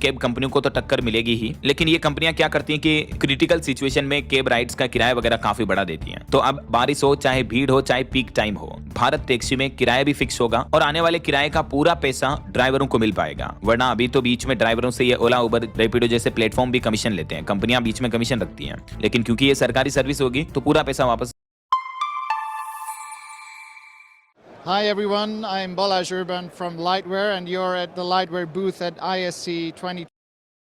Cab कंपनियों को तो टक्कर मिलेगी ही, लेकिन ये कंपनियां क्या करती हैं कि क्रिटिकल सिचुएशन में कैब राइड्स का किराया वगैरह काफी बढ़ा देती हैं। तो अब बारिश हो, चाहे भीड़ हो, चाहे पीक टाइम हो, भारत टैक्सी में किराया भी फिक्स होगा और आने वाले किराए का पूरा पैसा ड्राइवरों को मिल पाएगा। वरना अभी तो बीच में ड्राइवरों से ये ओला, उबर, रैपिडो जैसे प्लेटफॉर्म भी कमीशन लेते हैं, कंपनियां बीच में कमीशन रखती हैं, लेकिन क्योंकि ये सरकारी सर्विस होगी तो पूरा पैसा वापस। Hi everyone, I'm Balazs Urban from Lightwear and you're at the Lightwear booth at ISC 2020.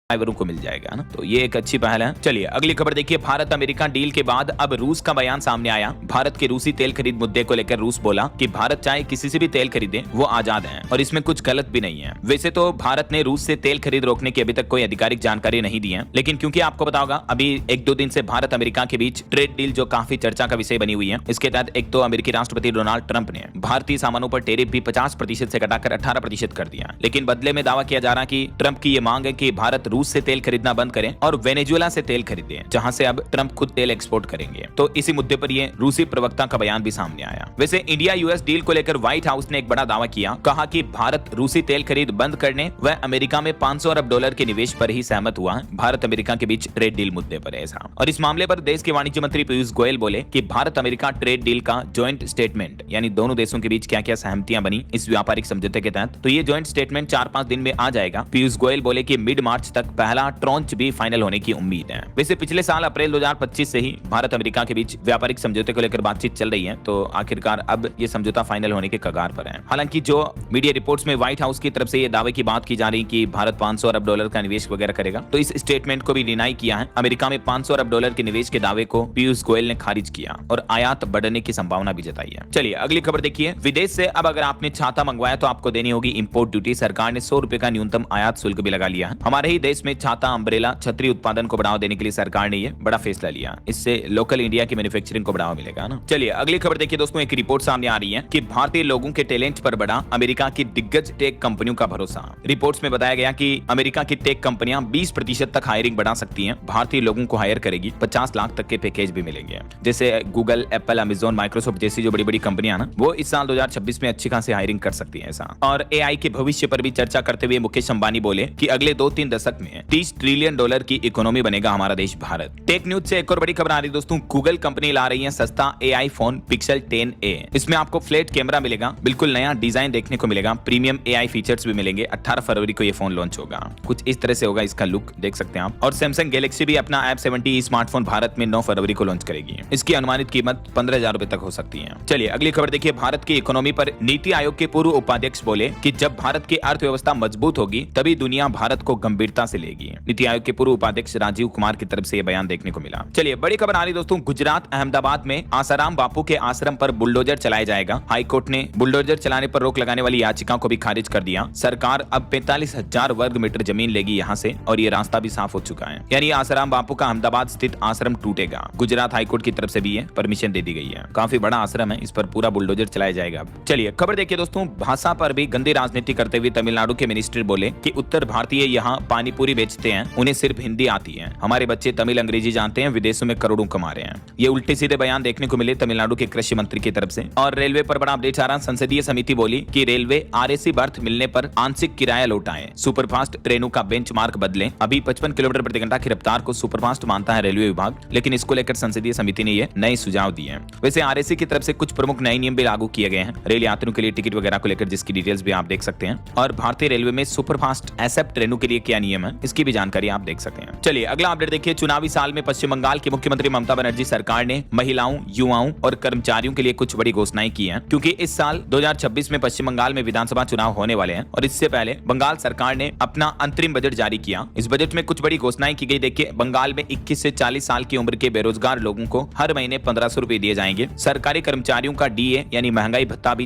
ड्राइवरों को मिल जाएगा ना, तो ये एक अच्छी पहल है। चलिए अगली खबर देखिए। भारत अमेरिका डील के बाद अब रूस का बयान सामने आया। भारत के रूसी तेल खरीद मुद्दे को लेकर रूस बोला कि भारत चाहे किसी से भी तेल खरीदे, वो आजाद है और इसमें कुछ गलत भी नहीं है। वैसे तो भारत ने रूस से तेल खरीद रोकने की अभी तक कोई आधिकारिक जानकारी नहीं दी है, लेकिन क्योंकि आपको पता होगा अभी 1-2 दिन से भारत अमेरिका के बीच ट्रेड डील जो काफी चर्चा का विषय बनी हुई है, इसके तहत एक तो अमेरिकी राष्ट्रपति डोनाल्ड ट्रंप ने भारतीय सामानों पर टैरिफ भी 50% से घटाकर 18% कर दिया, लेकिन बदले में दावा किया जा रहा है कि ट्रंप की ये मांग है कि भारत रूस से तेल खरीदना बंद करें और वेनेजुएला से तेल खरीदें, जहां से अब ट्रंप खुद तेल एक्सपोर्ट करेंगे। तो इसी मुद्दे पर ये रूसी प्रवक्ता का बयान भी सामने आया। वैसे इंडिया यूएस डील को लेकर व्हाइट हाउस ने एक बड़ा दावा किया, कहा कि भारत रूसी तेल खरीद बंद करने व अमेरिका में $500 अरब के निवेश पर ही सहमत हुआ है। भारत अमेरिका के बीच ट्रेड डील मुद्दे पर ऐसा। और इस मामले पर देश के वाणिज्य मंत्री पीयूष गोयल बोले कि भारत अमेरिका ट्रेड डील का ज्वाइंट स्टेटमेंट, यानी दोनों देशों के बीच क्या क्या सहमतियां बनी इस व्यापारिक समझौते के तहत, तो ये ज्वाइंट स्टेटमेंट 4-5 दिन में आ जाएगा। पीयूष गोयल बोले कि मिड मार्च तक पहला ट्रॉन्च भी फाइनल होने की उम्मीद है। वैसे पिछले साल अप्रैल 2025 से ही भारत अमेरिका के बीच व्यापारिक समझौते को लेकर बातचीत चल रही है, तो आखिरकार अब ये समझौता फाइनल होने के कगार पर है। हालांकि जो मीडिया रिपोर्ट्स में व्हाइट हाउस की तरफ से ये दावे की बात की जा रही कि भारत $500 अरब का निवेश वगैरह करेगा, तो इस स्टेटमेंट को भी डिनाई किया है। अमेरिका में $500 अरब के निवेश के दावे को पीयूष गोयल ने खारिज किया और आयात बढ़ने की संभावना भी जताई है। चलिए अगली खबर देखिए। विदेश से अब अगर आपने छाता मंगवाया तो आपको देनी होगी इंपोर्ट ड्यूटी। सरकार ने ₹100 का न्यूनतम आयात शुल्क भी लगा लिया है। हमारे ही देश में छाता, अम्ब्रेला, छतरी उत्पादन को बढ़ावा देने के लिए सरकार ने ये बड़ा फैसला लिया। इससे लोकल इंडिया की मैन्युफैक्चरिंग को बढ़ावा मिलेगा ना। चलिए अगली खबर देखिए दोस्तों। एक रिपोर्ट सामने आ रही है कि भारतीय लोगों के टैलेंट पर बढ़ा अमेरिका की दिग्गज टेक कंपनियों का भरोसा। रिपोर्ट्स में बताया गया कि अमेरिका की टेक कंपनियां 20% तक हायरिंग बढ़ा सकती हैं। भारतीय लोगों को हायर करेगी, 50 लाख तक के पैकेज भी मिलेंगे। जैसे गूगल, एप्पल, अमेजॉन, माइक्रोसॉफ्ट जैसी जो बड़ी बड़ी कंपनियां ना, वो इस साल 2026 में अच्छी खासी हायरिंग कर सकती है ऐसा। और एआई के भविष्य पर भी चर्चा करते हुए मुकेश अंबानी बोले कि अगले 2-3 दशक में $30 ट्रिलियन की इकोनॉमी बनेगा हमारा देश भारत। टेक न्यूज से एक और बड़ी खबर आ रही है दोस्तों। गूगल कंपनी ला रही है सस्ता एआई फोन पिक्सल 10a। इसमें आपको फ्लैट कैमरा मिलेगा, बिल्कुल नया डिजाइन देखने को मिलेगा, प्रीमियम एआई फीचर्स भी मिलेंगे। 18 फरवरी को ये फोन लॉन्च होगा। कुछ इस तरह से होगा इसका लुक, देख सकते हैं आप। और सैमसंग गैलेक्सी भी अपना F70 स्मार्टफोन भारत में 9 फरवरी को लॉन्च करेगी। इसकी अनुमानित कीमत 15,000 रुपए तक हो सकती है। चलिए अगली खबर देखिए। भारत की इकोनॉमी पर नीति आयोग के पूर्व उपाध्यक्ष बोले कि जब भारत की अर्थव्यवस्था मजबूत होगी तभी दुनिया भारत को गंभीरता से लेगी। नीति आयोग के पूर्व उपाध्यक्ष राजीव कुमार की तरफ से यह बयान देखने को मिला। चलिए बड़ी खबर आ रही दोस्तों। गुजरात अहमदाबाद में आसाराम बापू के आश्रम पर बुलडोजर चलाया जाएगा। हाईकोर्ट ने बुलडोजर चलाने पर रोक लगाने वाली याचिका को भी खारिज कर दिया। सरकार अब 45,000 वर्ग मीटर जमीन लेगी यहां से और ये रास्ता भी साफ हो चुका है, यानी आसाराम बापू का अहमदाबाद स्थित आश्रम टूटेगा। गुजरात हाईकोर्ट की तरफ से भी ये परमिशन दे दी गई है। काफी बड़ा आश्रम है, इस पर पूरा बुलडोजर चलाया जाएगा। चलिए खबर देखिए दोस्तों। भाषा पर भी गंदी राजनीति करते हुए तमिलनाडु के मिनिस्टर बोले कि उत्तर भारतीय यहाँ पानी पूरी बेचते हैं, उन्हें सिर्फ हिंदी आती है। हमारे बच्चे तमिल अंग्रेजी जानते हैं, विदेशों में करोड़ों कमा रहे हैं। ये उल्टे सीधे बयान देखने को मिले तमिलनाडु के कृषि मंत्री की तरफ से। और रेलवे पर बड़ा अपडेट आ रहा। संसदीय समिति बोली कि रेलवे आरएसी बर्थ मिलने पर आंशिक किराया लौटाए, सुपरफास्ट ट्रेनों का बेंचमार्क बदले। अभी 55 किलोमीटर प्रति घंटा की रफ्तार को सुपरफास्ट मानता है रेलवे विभाग, लेकिन इसको लेकर संसदीय समिति ने ये नए सुझाव दिए हैं। वैसे आरएसी की तरफ से कुछ प्रमुख नए नियम भी लागू किए गए हैं रेल यात्रियों के लिए, टिकट वगैरह को लेकर, जिसकी डिटेल्स भी आप देख सकते हैं। और भारतीय रेलवे में सुपरफास्ट एसएफ ट्रेनों के लिए क्या नियम है, इसकी भी जानकारी आप देख सकते हैं। चलिए अगला अपडेट देखिए। चुनावी साल में पश्चिम बंगाल की मुख्यमंत्री ममता बनर्जी सरकार ने महिलाओं, युवाओं और कर्मचारियों के लिए कुछ बड़ी घोषणाएं की हैं, क्योंकि इस साल 2026 में पश्चिम बंगाल में विधानसभा चुनाव होने वाले हैं। और इससे पहले बंगाल सरकार ने अपना अंतरिम बजट जारी किया। इस बजट में कुछ बड़ी घोषणाएं की गई। देखिए, बंगाल में 21 से 40 साल की उम्र के बेरोजगार लोगों को हर महीने 1500 रुपए दिए जाएंगे। सरकारी कर्मचारियों का डीए यानी महंगाई भत्ता भी